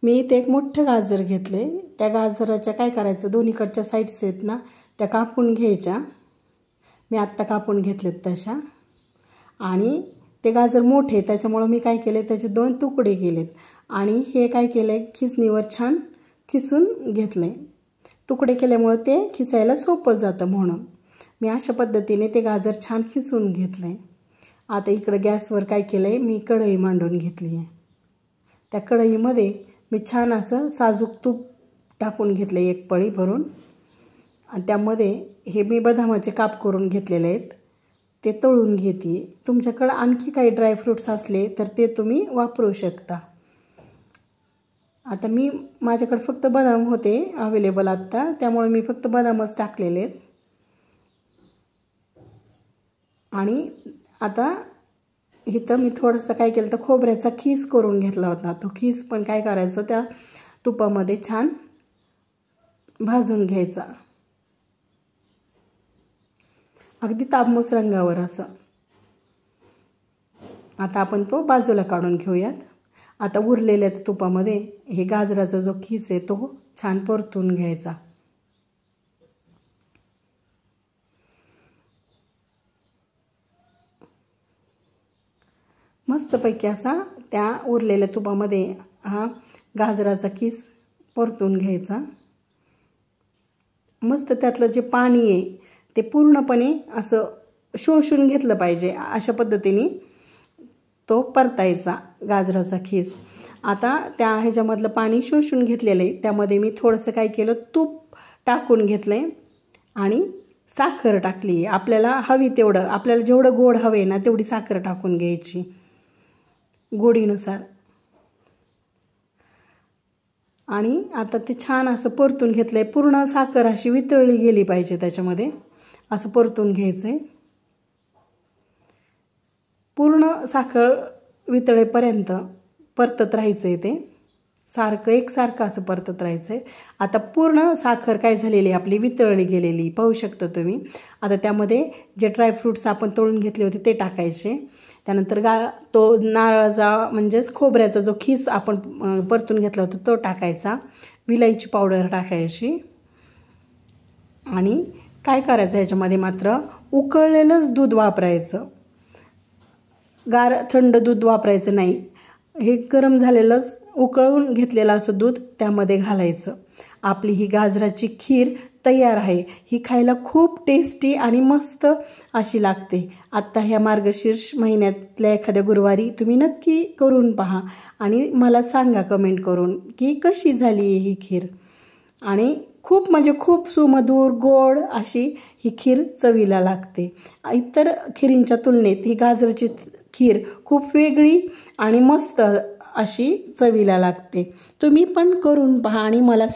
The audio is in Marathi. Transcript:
मी इथे एक मोठं गाजर घेतले। त्या गाजराच्या काय करायचं, दोन्हीकडच्या साईड्स आहेत ना त्या कापून घ्यायच्या। मी आत्ता कापून घेतलेत तशा। आणि ते गाजर मोठे त्याच्यामुळे मी काय केले, त्याचे 2 तुकडे केलेत आणि हे काय केले, खिसणीवर छान खिसून घेतले। तुकडे केल्यामुळे ते खिसायला सोपं जातं म्हणून मी अशा पद्धतीने ते गाजर छान खिसून घेतले। आता इकडे गॅसवर काय केलंय, मी कढई मांडून घेतली आहे। त्या कढईमध्ये मी छान असं साजूक तूप टाकून घेतले 1 पळी भरून आणि त्यामध्ये हे मी बदामाचे काप करून घेतलेले आहेत ते तळून घेते। तुमच्याकडे आणखी काही ड्राय फ्रूट्स असले तर ते तुम्ही वापरू शकता। आता माझ्याकडे फक्त बदाम होते अवेलेबल आता, त्यामुळे मी फक्त बदामच टाकलेले आहेत। आणि आता इथं मी थोडंसं काय केलं तर खोबऱ्याचा खीस करून घेतला होता। तो खीस पण काय करायचं, त्या तुपामध्ये छान भाजून घ्यायचा अगदी तांबूस रंगावर असं। आता आपण तो बाजूला काढून घेऊयात। आता उरलेल्या तुपामध्ये हे गाजराचा जो खीस आहे तो छान परतून घ्यायचा। मस्तपैकी असा त्या उरलेल्या तुपामध्ये हा गाजराचा खीस परतून घ्यायचा। मस्त त्यातलं जे पाणी आहे ते पूर्णपणे असं शोषून घेतलं पाहिजे, अशा पद्धतीने तो परतायचा गाजराचा खीस। आता त्या ह्याच्यामधलं पाणी शोषून घेतलेलं आहे, त्यामध्ये मी थोडंसं काय केलं, तूप टाकून घेतलंय आणि साखर टाकली। आपल्याला हवी तेवढं, आपल्याला जेवढं गोड हवे ना तेवढी साखर टाकून घ्यायची गोडीनुसार। आणि आता ते छान असं परतून घेतलंय, पूर्ण साखर अशी वितळली गेली पाहिजे त्याच्यामध्ये, असं परतून घ्यायचंय। पूर्ण साखर वितळेपर्यंत परतत राहायचंय, ते सारखं एकसारखं असं परतत राहायचंय। आता पूर्ण साखर काय झालेली आपली वितळली गेलेली पाहू शकता तुम्ही। आता त्यामध्ये जे ड्रायफ्रूट्स आपण तळून घेतले होते ते टाकायचे। त्यानंतर तो नारळाचा म्हणजेच खोबऱ्याचा जो खीस आपण परतून घेतला होता तो टाकायचा। विलायची पावडर टाकायची आणि काय करायचं, ह्याच्यामध्ये मात्र उकळलेलंच दूध वापरायचं, थंड दूध वापरायचं नाही। हे गरम झालेलंच उकळून घेतलेलं असं दूध त्यामध्ये घालायचं। आपली ही गाजराची खीर तयार आहे। ही खायला खूप टेस्टी आणि मस्त अशी लागते। आत्ता ह्या मार्गशीर्ष महिन्यातल्या एखाद्या गुरुवारी तुम्ही नक्की करून पहा आणि मला सांगा कमेंट करून की कशी झाली ही खीर। आणि खूप म्हणजे खूप सुमधुर गोड अशी ही खीर चवीला लागते। इतर खिरींच्या तुलनेत ही गाजराची खीर खूप वेगळी आणि मस्त अशी चवीला लागते। तुम्ही पण करून पहा आणि मला